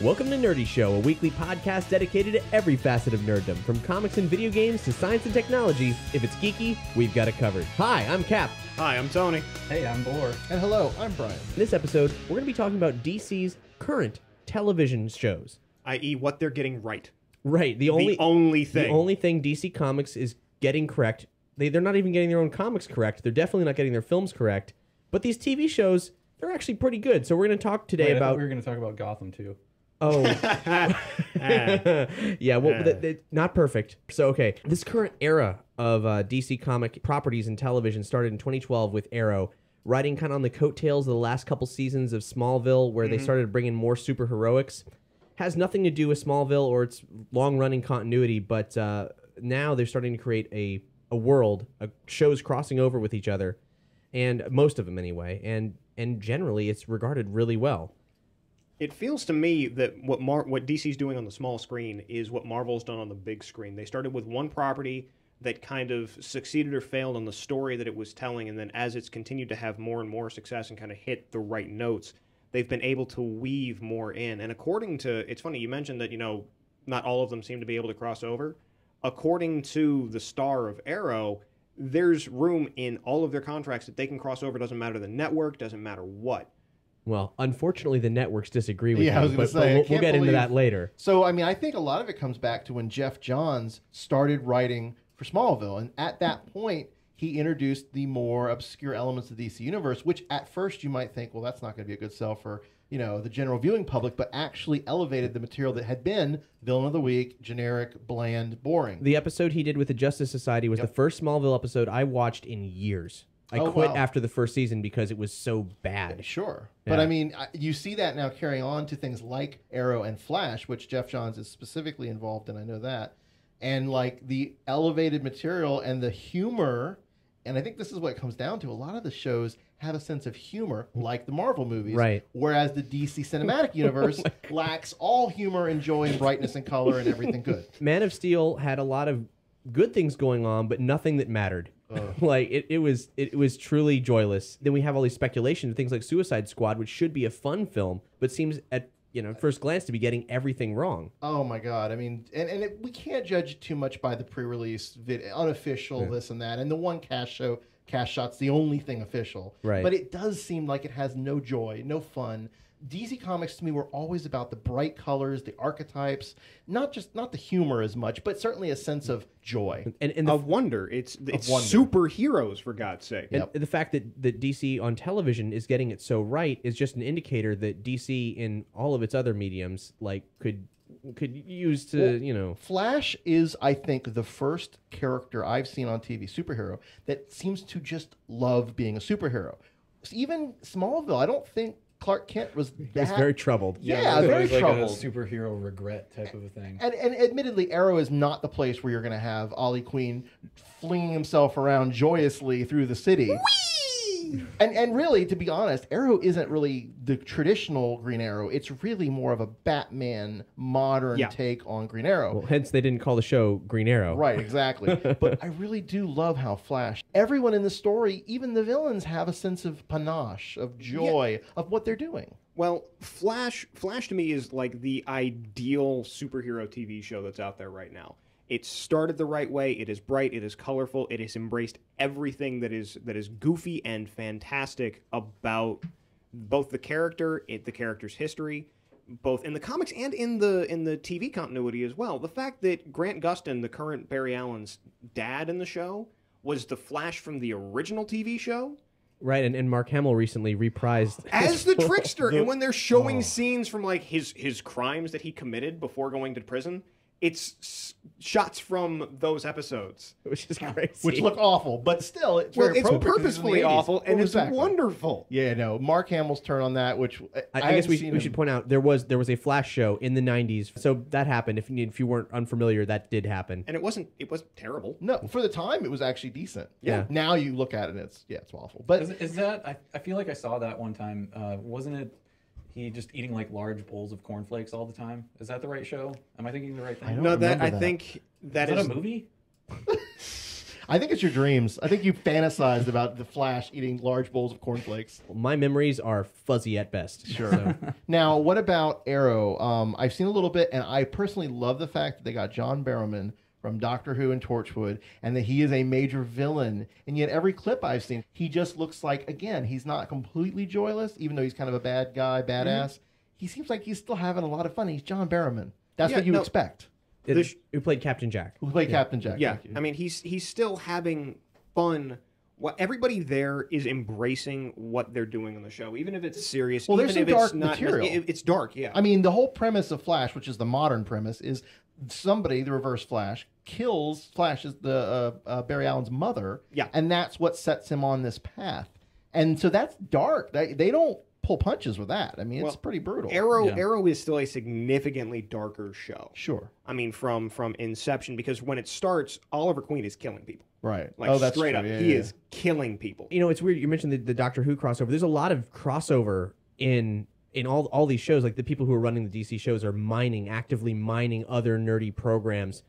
Welcome to Nerdy Show, a weekly podcast dedicated to every facet of nerddom, from comics and video games to science and technology. If it's geeky, we've got it covered. Hi, I'm Cap. Hi, I'm Tony. Hey, I'm Boar. And hello, I'm Brian. In this episode, we're going to be talking about DC's current television shows. I.e. what they're getting right. Right, the only thing DC Comics is getting correct. They're not even getting their own comics correct. They're definitely not getting their films correct. But these TV shows, they're actually pretty good. So we're going to talk today about... we were going to talk about Gotham, too. Oh. Yeah, well, not perfect. So, okay, this current era of DC comic properties and television started in 2012 with Arrow, riding kind of on the coattails of the last couple seasons of Smallville, where they started bringing more superheroics. Has nothing to do with Smallville or its long-running continuity, but now they're starting to create a world, shows crossing over with each other, and most of them anyway, and generally it's regarded really well. It feels to me that what DC's doing on the small screen is what Marvel's done on the big screen. They started with one property that kind of succeeded or failed on the story that it was telling, and then as it's continued to have more and more success and kind of hit the right notes, they've been able to weave more in. And according to, it's funny, you mentioned that, not all of them seem to be able to cross over. According to the star of Arrow, there's room in all of their contracts that they can cross over. Doesn't matter the network, doesn't matter what. Well, unfortunately, the networks disagree with I was you, going but to say, we'll get into that later. So, I think a lot of it comes back to when Jeff Johns started writing for Smallville, and at that point, he introduced the more obscure elements of the DC Universe, which at first you might think, well, that's not going to be a good sell for, the general viewing public, but actually elevated the material that had been Villain of the Week, generic, bland, boring. The episode he did with the Justice Society was the first Smallville episode I watched in years. I quit after the first season because it was so bad. Sure. Yeah. But you see that now carrying on to things like Arrow and Flash, which Jeff Johns is specifically involved in, I know that. And like the elevated material and the humor, and I think this is what it comes down to. A lot of the shows have a sense of humor, like the Marvel movies. Right. Whereas the DC Cinematic Universe lacks all humor and joy and brightness and color and everything good. Man of Steel had a lot of good things going on, but nothing that mattered. Like it was truly joyless. Then we have all these speculation of things like Suicide Squad, which should be a fun film, but seems at first glance to be getting everything wrong. Oh my God! We can't judge too much by the pre-release, unofficial this and that, and the one cash shot's the only thing official. Right. But it does seem like it has no joy, no fun. DC Comics to me were always about the bright colors, the archetypes, not the humor as much, but certainly a sense of joy and of wonder. It's superheroes, for God's sake. And the fact that DC on television is getting it so right is just an indicator that DC in all of its other mediums could use to Flash is, I think, the first character I've seen on TV, superhero, that seems to just love being a superhero. Even Smallville, I don't think Clark Kent was that... He was very troubled. Yeah, very troubled. Like a superhero regret type of a thing. And admittedly, Arrow is not the place where you're going to have Ollie Queen flinging himself around joyously through the city. Whee! And really, to be honest, Arrow isn't really the traditional Green Arrow. It's really more of a Batman modern take on Green Arrow. Well, hence they didn't call the show Green Arrow. Right, exactly. But I really do love how Flash, everyone in the story, even the villains, have a sense of panache, of joy, of what they're doing. Well, Flash to me is like the ideal superhero TV show that's out there right now. It started the right way. It is bright. It is colorful. It has embraced everything that is goofy and fantastic about both the character, the character's history, both in the comics and in the TV continuity as well. The fact that Grant Gustin, the current Barry Allen's dad in the show, was the Flash from the original TV show. Right, and Mark Hamill recently reprised as the trickster. And when they're showing scenes from like his crimes that he committed before going to prison, it's shots from those episodes, which is crazy, which look awful, but still, it's purposefully awful, and it's wonderful. Yeah, no, Mark Hamill's turn on that, which I guess we should point out there was a Flash show in the '90s, so that happened. If you weren't unfamiliar, that did happen, and it wasn't terrible. No, for the time, it was actually decent. Yeah. Now you look at it, and it's awful. But is that? I feel like I saw that one time. Wasn't it? He just eating like large bowls of cornflakes all the time. Is that the right show? Am I thinking the right thing? I think that is a movie. I think it's your dreams. I think you fantasized about the Flash eating large bowls of cornflakes. My memories are fuzzy at best. Sure. So, Now, what about Arrow? I've seen a little bit, and I personally love the fact that they got John Barrowman from Doctor Who and Torchwood, and that he is a major villain. And yet every clip I've seen, he just looks like, again, he's not completely joyless, even though he's kind of a bad guy, badass. He seems like he's still having a lot of fun. He's John Barrowman. That's what you expect. who played Captain Jack? Who played Captain Jack? Yeah, Thank you. I mean, he's still having fun. Well, everybody there is embracing what they're doing on the show, even if it's serious. Well, even there's if some it's dark not, material. It's dark, yeah. I mean, the whole premise of Flash, which is the modern premise, is somebody, the Reverse Flash, kills Flash's Barry Allen's mother. Yeah. And that's what sets him on this path. And so that's dark. They don't pull punches with that. I mean, it's pretty brutal. Arrow is still a significantly darker show. Sure. I mean, from inception, because when it starts, Oliver Queen is killing people. Right. Like, that's straight true. up, Yeah, he yeah. is killing people. You know, it's weird. You mentioned the Doctor Who crossover. There's a lot of crossover in all these shows. Like the people who are running the DC shows are actively mining other nerdy programs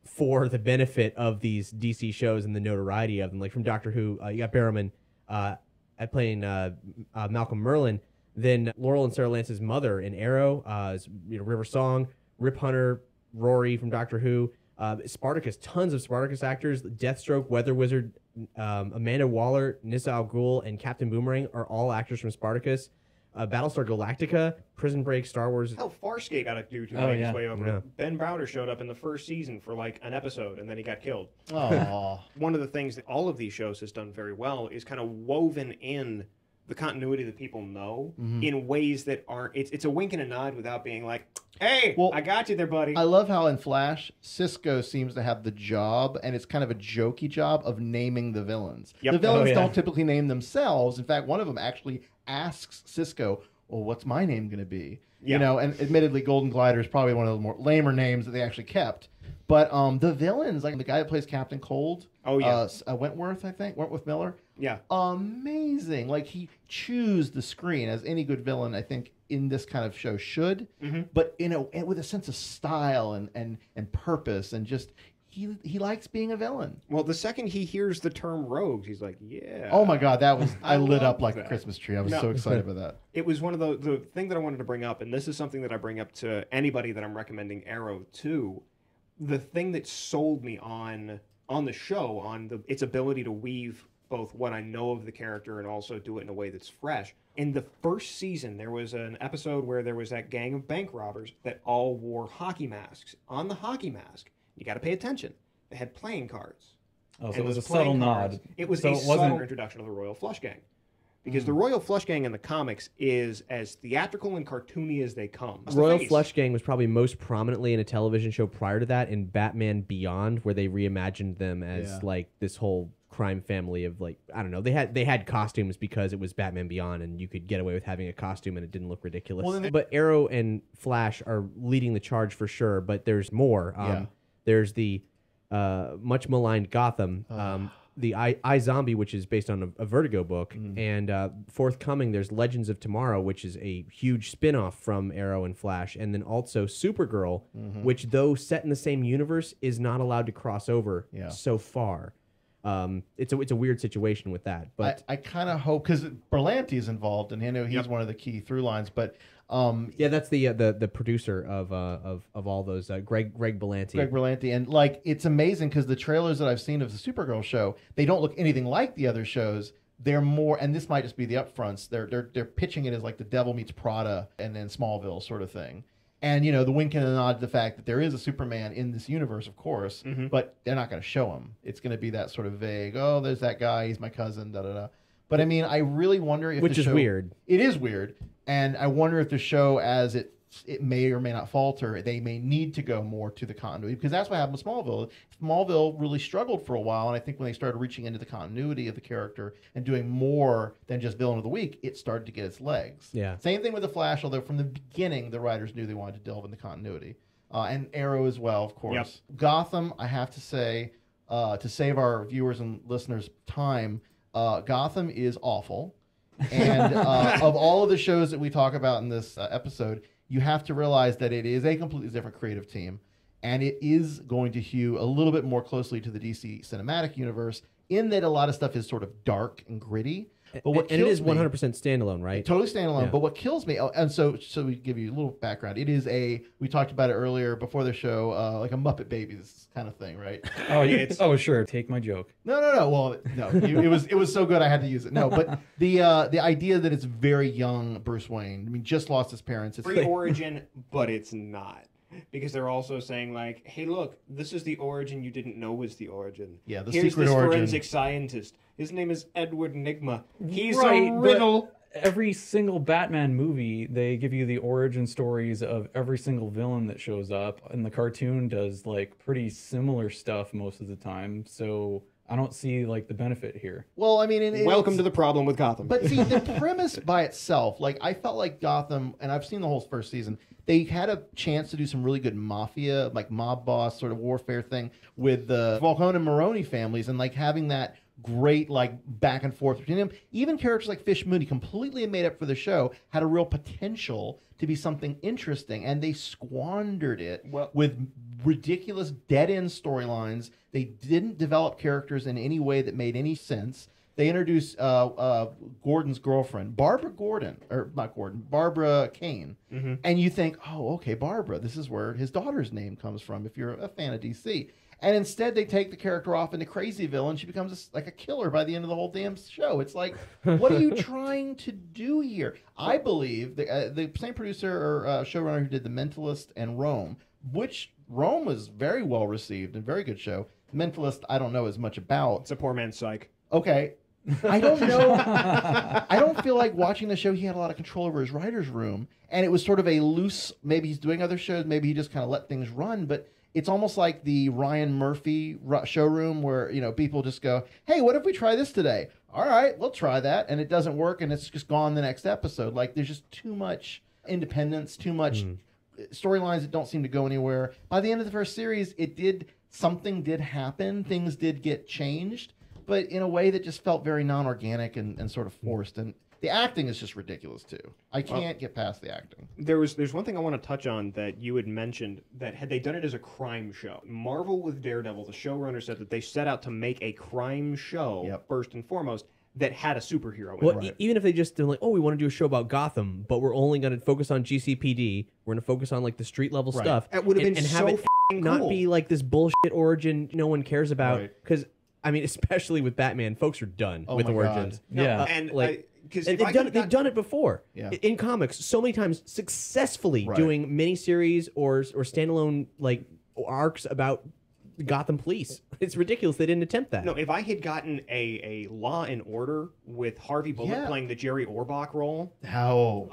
for the benefit of these DC shows and the notoriety of them. Like from Doctor Who, you got Barrowman playing Malcolm Merlin. Then Laurel and Sarah Lance's mother in Arrow, is, River Song, Rip Hunter, Rory from Doctor Who. Spartacus, tons of Spartacus actors. Deathstroke, Weather Wizard, Amanda Waller, Nissa Al Ghul, and Captain Boomerang are all actors from Spartacus. Battlestar Galactica, Prison Break, Star Wars. Hell, Farscape got a dude who Oh, made yeah. his way over. Yeah. Ben Browder showed up in the first season for like an episode, and then he got killed. Oh. One of the things that all of these shows has done very well is kind of woven in the continuity that people know in ways that aren't. It's a wink and a nod without being like, "Hey, Well, I got you there, buddy." I love how in Flash, Cisco seems to have the job, and it's kind of a jokey job, of naming the villains. Yep. The villains Oh, yeah. don't typically name themselves. In fact, one of them actually asks Cisco, well, what's my name going to be? Yeah. You know, and admittedly, Golden Glider is probably one of the more lamer names that they actually kept. But the villains, like the guy that plays Captain Cold, Wentworth, I think, Wentworth Miller, Yeah. amazing. Like, he chews the screen, as any good villain, I think, in this kind of show should, but with a sense of style and purpose, and just he likes being a villain. Well, the second he hears the term rogues, he's like, "Yeah." Oh my God, that was I lit love up like that. a Christmas tree. I was No. so excited about that. It was one of the thing that I wanted to bring up, and this is something that I bring up to anybody that I'm recommending Arrow to. The thing that sold me on the show, on its ability to weave both what I know of the character and also do it in a way that's fresh. In the first season, there was an episode where there was that gang of bank robbers that all wore hockey masks. On the hockey mask, you got to pay attention. They had playing cards. Oh, so And it was a those playing subtle cards- nod. It was So a it wasn't- subtle introduction of the Royal Flush Gang. Because the Royal Flush Gang in the comics is as theatrical and cartoony as they come. It's the Royal face. Flush Gang was probably most prominently in a television show prior to that in Batman Beyond, where they reimagined them as like this whole crime family of, like, I don't know. They had costumes because it was Batman Beyond, and you could get away with having a costume and it didn't look ridiculous. Well, but Arrow and Flash are leading the charge for sure. But there's more. There's the much maligned Gotham. The iZombie, which is based on a Vertigo book, and forthcoming, there's Legends of Tomorrow, which is a huge spin-off from Arrow and Flash, and then also Supergirl, which, though set in the same universe, is not allowed to cross over so far. It's a weird situation with that, but I kind of hope, because Berlanti's involved, and I know he's one of the key through lines, but yeah, that's the producer of all those, Greg Berlanti. Greg Berlanti, and like, it's amazing because the trailers that I've seen of the Supergirl show, they don't look anything like the other shows. They're more, and this might just be the upfronts. They're pitching it as like the Devil Meets Prada and then Smallville sort of thing. And, you know, the wink and the nod to the fact that there is a Superman in this universe, of course, but they're not going to show him. It's going to be that sort of vague, oh, there's that guy, he's my cousin, da-da-da. But, I mean, I really wonder if Which the is show, weird. It is weird. And I wonder if the show, as it may or may not falter, they may need to go more to the continuity, because that's what happened with Smallville. Smallville really struggled for a while, and I think when they started reaching into the continuity of the character and doing more than just villain of the week, it started to get its legs. Yeah. Same thing with the Flash, although from the beginning the writers knew they wanted to delve into continuity, and Arrow as well, of course. Gotham, I have to say, to save our viewers and listeners time, Gotham is awful, and of all of the shows that we talk about in this episode, you have to realize that it is a completely different creative team. and it is going to hew a little bit more closely to the DC cinematic universe in that a lot of stuff is sort of dark and gritty. But what and it is kills me- 100% standalone, right? Totally standalone. Yeah. But what kills me, and so we give you a little background. It is we talked about it earlier before the show, like a Muppet Babies kind of thing, right? Oh, sure. Take my joke. No. Well, no, it was so good I had to use it. No, but the idea that it's very young Bruce Wayne. I mean, just lost his parents. It's Pre-origin, but it's not. Because they're also saying, like, hey, look, this is the origin you didn't know was the origin. Yeah, the Here's secret this origin. forensic scientist. His name is Edward Nygma. He's Right, a but riddle. Every single Batman movie, they give you the origin stories of every single villain that shows up, and the cartoon does like pretty similar stuff most of the time. So I don't see like the benefit here. well, I mean, Welcome to the problem with Gotham. But see, the premise by itself, like I felt like Gotham, and I've seen the whole first season. They had a chance to do some really good mafia, like mob boss sort of warfare thing with the Falcone and Maroni families, and like having that great like back and forth between them. Even characters like Fish Mooney, completely made up for the show, had a real potential to be something interesting, and they squandered it with ridiculous dead-end storylines. They didn't develop characters in any way that made any sense. They introduced Gordon's girlfriend, Barbara Kane. Mm-hmm. And you think, oh, okay, Barbara, this is where his daughter's name comes from if you're a fan of DC. And instead they take the character off into Crazyville, and she becomes like a killer by the end of the whole damn show. It's like, what are you trying to do here? I believe the same producer or showrunner who did The Mentalist and Rome, which Rome was very well received and very good show. Mentalist, I don't know as much about. It's a poor man's Psych. Okay. I don't know. I don't feel like watching the show he had a lot of control over his writer's room. And it was sort of a loose, maybe he's doing other shows, maybe he just kind of let things run. But it's almost like the Ryan Murphy showroom where, you know, people just go, hey, what if we try this today? All right, we'll try that. And it doesn't work, and it's just gone the next episode. Like, there's just too much too much storylines that don't seem to go anywhere. By the end of the first series, something did happen. Things did get changed, but in a way that just felt very non-organic and sort of forced. And the acting is just ridiculous too. I can't get past the acting. There's one thing I want to touch on that you had mentioned, that had they done it as a crime show, Marvel with Daredevil, the showrunner said that they set out to make a crime show first and foremost that had a superhero in Well, it. even if they just did like, oh, we want to do a show about Gotham, but we're only going to focus on GCPD. We're going to focus on like the street level stuff. That would have been and so have it f***ing not cool. be like this bullshit origin no one cares about. Right. Because I mean, especially with Batman, folks are done Oh with my origins. God. Yeah. And like. because And they've done it before Yeah. in comics so many times successfully, Right. doing miniseries or standalone like arcs about Gotham police. It's ridiculous they didn't attempt that. No, if I had gotten a Law and Order with Harvey Bullock playing the Jerry Orbach role, How?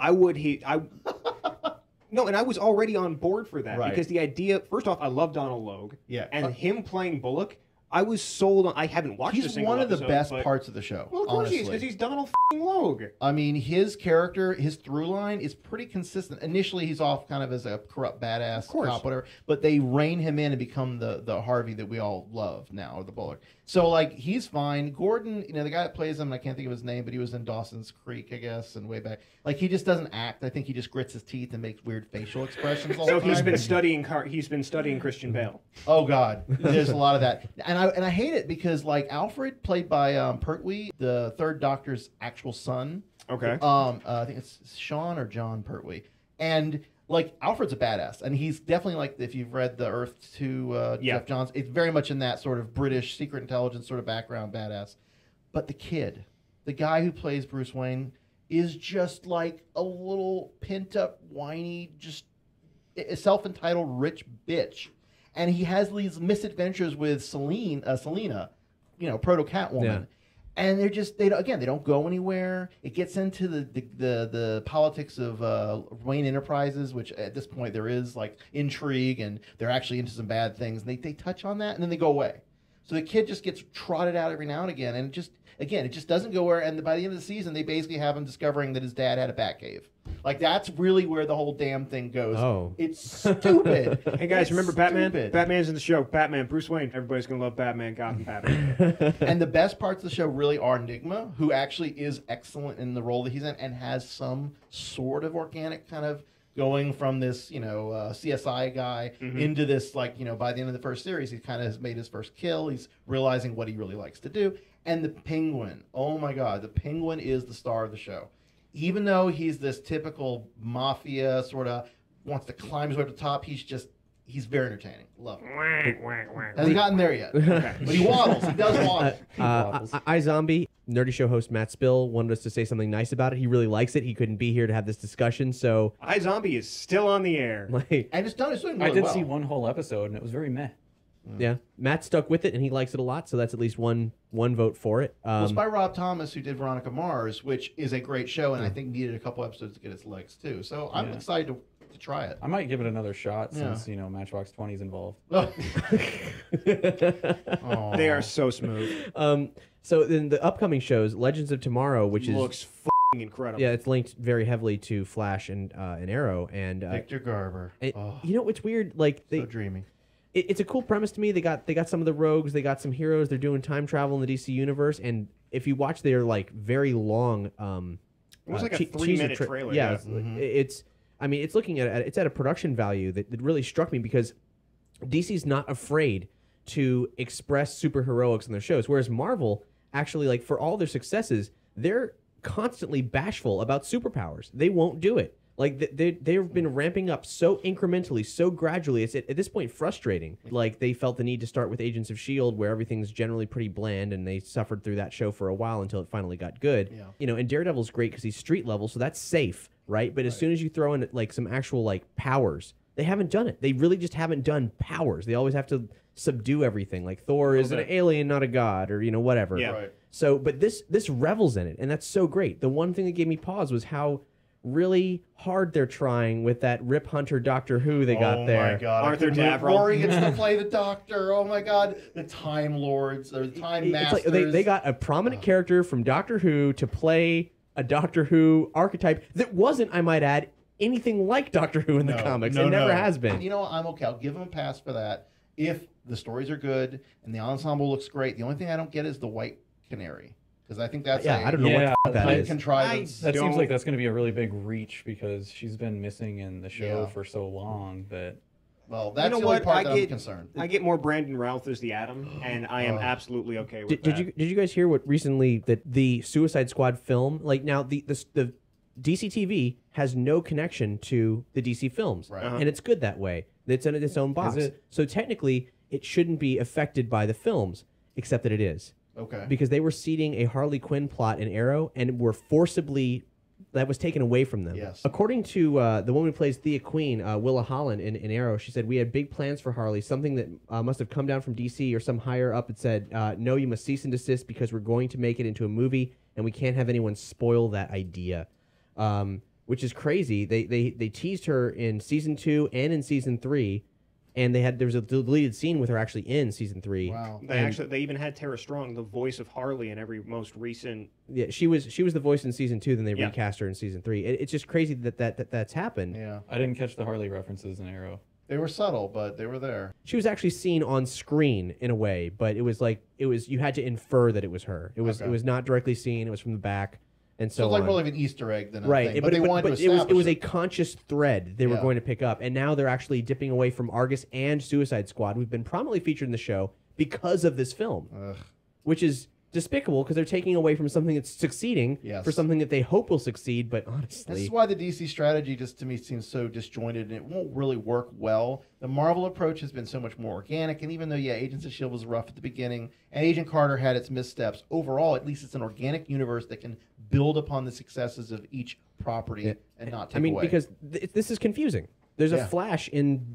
No, and I was already on board for that Right. because the idea. First off, I love Donald Logue. Yeah. and him playing Bullock, I was sold on. I haven't watched a He's single one of the episode, best but- parts of the show. Well, of course honestly. he is because he's Donald Logue. I mean, his character, his through line is pretty consistent. Initially, he's off kind of as a corrupt badass course. cop, whatever. But they rein him in and become the Harvey that we all love now, or the Bullock. So, like, he's fine. Gordon, you know, the guy that plays him, I can't think of his name, but he was in Dawson's Creek, I guess, and way back. Like, he just doesn't act. I think he just grits his teeth and makes weird facial expressions all So the time. he's been studying Christian Bale. Oh God, there's a lot of that, and I hate it because like Alfred, played by Pertwee, the Third Doctor's actual son. Okay. I think it's Sean or John Pertwee, and like Alfred's a badass, and he's definitely like, if you've read the Earth to Jeff Johns, it's very much in that sort of British secret intelligence sort of background badass. But the kid, the guy who plays Bruce Wayne, is just like a little pent up, whiny, just self-entitled rich bitch. And he has these misadventures with Selena, you know, proto Catwoman. Yeah. And they don't go anywhere. It gets into the politics of Wayne Enterprises, which at this point there is like intrigue, and they're actually into some bad things. And they touch on that, and then they go away. So the kid just gets trotted out every now and again, and it just doesn't go where. And by the end of the season, they basically have him discovering that his dad had a Batcave. Like, that's really where the whole damn thing goes. Oh. It's stupid. Hey guys, It's remember Batman? stupid. Batman's in the show. Batman, Bruce Wayne. Everybody's gonna love Batman. Gotham, Batman. And the best parts of the show really are Nygma, who actually is excellent in the role that he's in and has some sort of organic kind of going from this, CSI guy into this, like, by the end of the first series, he kind of has made his first kill. He's realizing what he really likes to do. And the Penguin, oh my God, the Penguin is the star of the show. Even though he's this typical mafia sort of wants to climb his way up to the top, he's very entertaining. Love him. Hasn't gotten there yet. Okay. But he waddles. He does waddle. iZombie, Nerdy Show host Matt Spill wanted us to say something nice about it. He really likes it. He couldn't be here to have this discussion, so iZombie is still on the air. And it's doing really well. I did see one whole episode, and it was very meh. Yeah, Matt stuck with it, and he likes it a lot, so that's at least one vote for it. It's by Rob Thomas, who did Veronica Mars, which is a great show, and I think needed a couple episodes to get its legs, too. So I'm excited to try it. I might give it another shot since, Matchbox 20 is involved. They are so smooth. So in the upcoming shows, Legends of Tomorrow, which looks incredible. Yeah, it's linked very heavily to Flash and Arrow. And Victor Garber. It's weird. Like so dreamy. It's a cool premise to me. They got some of the rogues, they got some heroes. They're doing time travel in the DC universe, and if you watch their like very long, it was like a 3-minute trailer. Yeah, it's looking at it's at a production value that really struck me because DC's not afraid to express superheroics in their shows, whereas Marvel actually, like, for all their successes, they're constantly bashful about superpowers. They won't do it. Like, they've been ramping up so incrementally, so gradually. It's at this point frustrating. Like, they felt the need to start with Agents of S.H.I.E.L.D., where everything's generally pretty bland, and they suffered through that show for a while until it finally got good. Yeah. And Daredevil's great because he's street level, so that's safe, right? But as soon as you throw in, like, some actual, like, powers, they haven't done it. They really just haven't done powers. They always have to subdue everything. Like, Thor is an alien, not a god, or, whatever. Yeah. Right. So, but this revels in it, and that's so great. The one thing that gave me pause was how really hard they're trying with that Rip Hunter Doctor Who they got there. Oh my God! Arthur Davron. Rory gets to play the Doctor. Oh my God! The Time Lords, or the Time Masters. Like they got a prominent character from Doctor Who to play a Doctor Who archetype that wasn't, I might add, anything like Doctor Who in the comics. It never has been. I'm okay. I'll give them a pass for that if the stories are good and the ensemble looks great. The only thing I don't get is the White Canary. Because I think that's I don't know what that is. Contrivance. That seems like that's going to be a really big reach because she's been missing in the show for so long that. Well, that's the only part that I'm concerned. I get more Brandon Routh as the Atom, and I am absolutely okay with that. Did you guys hear what recently that the Suicide Squad film? Like, now the DC TV has no connection to the DC films, right. And it's good that way. It's in its own box. So technically, it shouldn't be affected by the films, except that it is. Okay. Because they were seeding a Harley Quinn plot in Arrow and were forcibly, that was taken away from them. Yes. According to the woman who plays Thea Queen, Willa Holland in Arrow, she said, "We had big plans for Harley, something that must have come down from DC or some higher up that said, no, you must cease and desist because we're going to make it into a movie and we can't have anyone spoil that idea." Which is crazy. They teased her in season 2 and in season 3. And there was a deleted scene with her actually in season 3. Wow. They even had Tara Strong, the voice of Harley, in every most recent. Yeah, she was the voice in season 2. Then they recast her in season 3. It's just crazy that's happened. Yeah, I didn't catch the Harley references in Arrow. They were subtle, but they were there. She was actually seen on screen in a way, but it was you had to infer that it was her. It was not directly seen. It was from the back. And so it's like on. more like an Easter egg than a right. thing. But they wanted to establish it was a conscious thread they were going to pick up. And now they're actually dipping away from Argus and Suicide Squad, who've been prominently featured in the show because of this film. Which is despicable because they're taking away from something that's succeeding for something that they hope will succeed, but honestly... This is why the DC strategy just to me seems so disjointed and it won't really work well. The Marvel approach has been so much more organic, and even though, Agents of S.H.I.E.L.D. was rough at the beginning, and Agent Carter had its missteps, overall, at least it's an organic universe that can build upon the successes of each property and not take away. Because this is confusing. There's a Flash in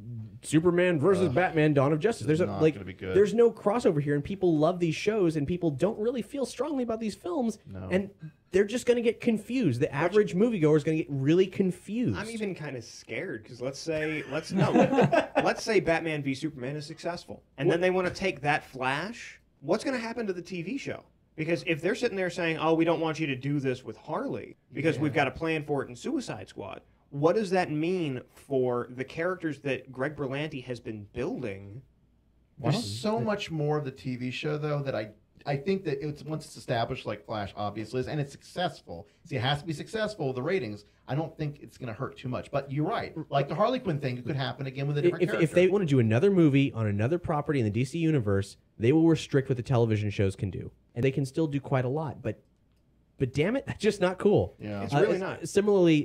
Superman versus Batman: Dawn of Justice. There's there's no crossover here, and people love these shows, and people don't really feel strongly about these films, and they're just going to get confused. The average moviegoer is going to get really confused. I'm even kind of scared because let's say Batman v Superman is successful, and then they want to take that Flash. What's going to happen to the TV show? Because if they're sitting there saying, "Oh, we don't want you to do this with Harley because we've got a plan for it in Suicide Squad," what does that mean for the characters that Greg Berlanti has been building? There's so much more of the TV show, though, that I think that once it's established, like Flash obviously is, and it's successful. See, it has to be successful with the ratings. I don't think it's going to hurt too much. But you're right. Like the Harley Quinn thing, it could happen again with a different character. If they want to do another movie on another property in the DC universe, they will restrict what the television shows can do, and they can still do quite a lot. But damn it, that's just not cool. Yeah. It's really not. Similarly,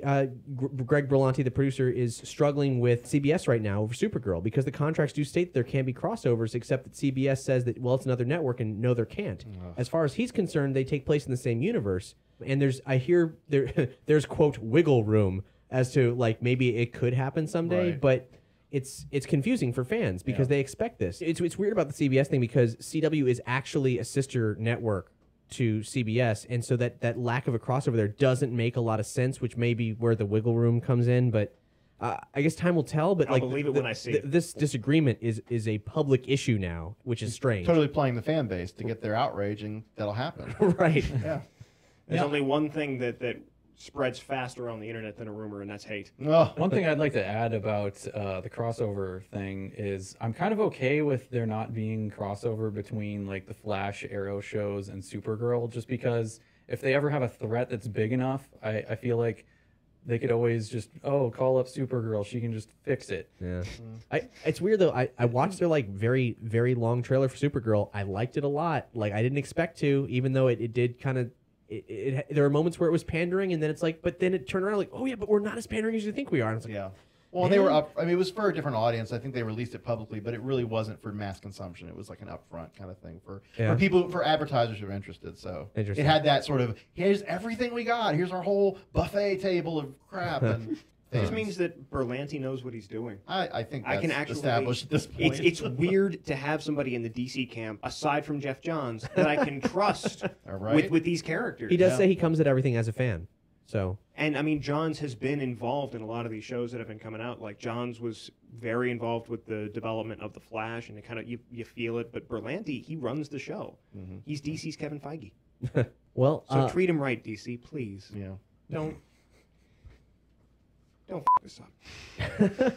Greg Berlanti, the producer, is struggling with CBS right now over Supergirl because the contracts do state there can be crossovers, except that CBS says that, well, it's another network, and no, there can't. As far as he's concerned, they take place in the same universe, and there's quote wiggle room as to like maybe it could happen someday, Right. but it's confusing for fans because they expect this. It's weird about the CBS thing because CW is actually a sister network to CBS, and so that lack of a crossover there doesn't make a lot of sense, which may be where the wiggle room comes in. But I guess time will tell. But I'll believe it when I see it. This disagreement is a public issue now, which is strange. Totally playing the fan base to get their outrage, and that'll happen. Right. Yeah. There's only one thing that spreads faster on the internet than a rumor, and that's hate. Oh. One thing I'd like to add about the crossover thing is I'm kind of okay with there not being crossover between like the Flash, Arrow shows and Supergirl, just because if they ever have a threat that's big enough, I feel like they could always just call up Supergirl, she can just fix it. Yeah. It's weird though. I watched their like very, very long trailer for Supergirl. I liked it a lot. Like I didn't expect to, even though it did kind of. There are moments where it was pandering, and then it's like, but then it turned around like, oh yeah, but we're not as pandering as you think we are. And it's like, Yeah. Well, they were up. I mean, it was for a different audience. I think they released it publicly, but it really wasn't for mass consumption. It was like an upfront kind of thing for people, for advertisers who are interested. So it had that sort of, here's everything we got. Here's our whole buffet table of crap. And This means that Berlanti knows what he's doing. I think that's I can actually established at this point. It's weird to have somebody in the DC camp, aside from Jeff Johns, that I can trust All right. with these characters. he does say he comes at everything as a fan. So And I mean, Johns has been involved in a lot of these shows that have been coming out. Like Johns was very involved with the development of the Flash, and it kind of you feel it. But Berlanti, he runs the show. Mm-hmm. He's DC's Kevin Feige. well, So treat him right, DC, please. Yeah. Don't f this up.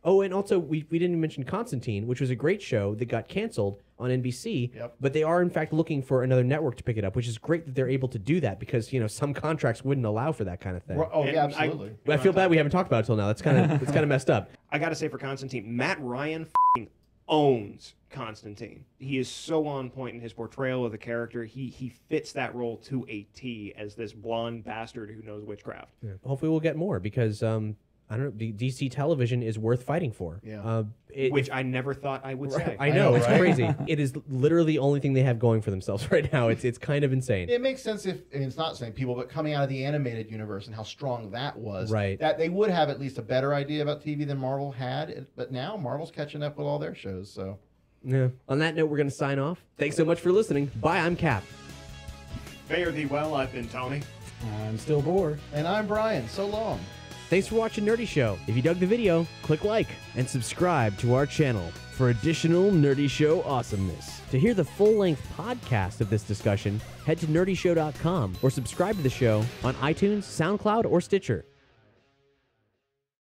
Oh, and also we didn't mention Constantine, which was a great show that got canceled on NBC. Yep. But they are in fact looking for another network to pick it up, which is great that they're able to do that because some contracts wouldn't allow for that kind of thing. Oh, And yeah, absolutely. But I feel bad we haven't talked about it till now. That's kind of messed up. I got to say for Constantine, Matt Ryan owns Constantine. He is so on point in his portrayal of the character. He fits that role to a T as this blonde bastard who knows witchcraft. Yeah. Hopefully we'll get more because I don't know. DC television is worth fighting for. Yeah. Which I never thought I would say. I know, know, it's right? crazy. It is literally the only thing they have going for themselves right now. It's kind of insane. It makes sense if, and it's not the same people, but coming out of the animated universe and how strong that was, Right. that they would have at least a better idea about TV than Marvel had. But now Marvel's catching up with all their shows. So Yeah. On that note, we're going to sign off. Thanks so much for listening. Bye. I'm Cap. Fare thee well, I've been Tony. I'm still bored. And I'm Brian. So long. Thanks for watching Nerdy Show. If you dug the video, click like and subscribe to our channel for additional Nerdy Show awesomeness. To hear the full-length podcast of this discussion, head to nerdyshow.com or subscribe to the show on iTunes, SoundCloud, or Stitcher.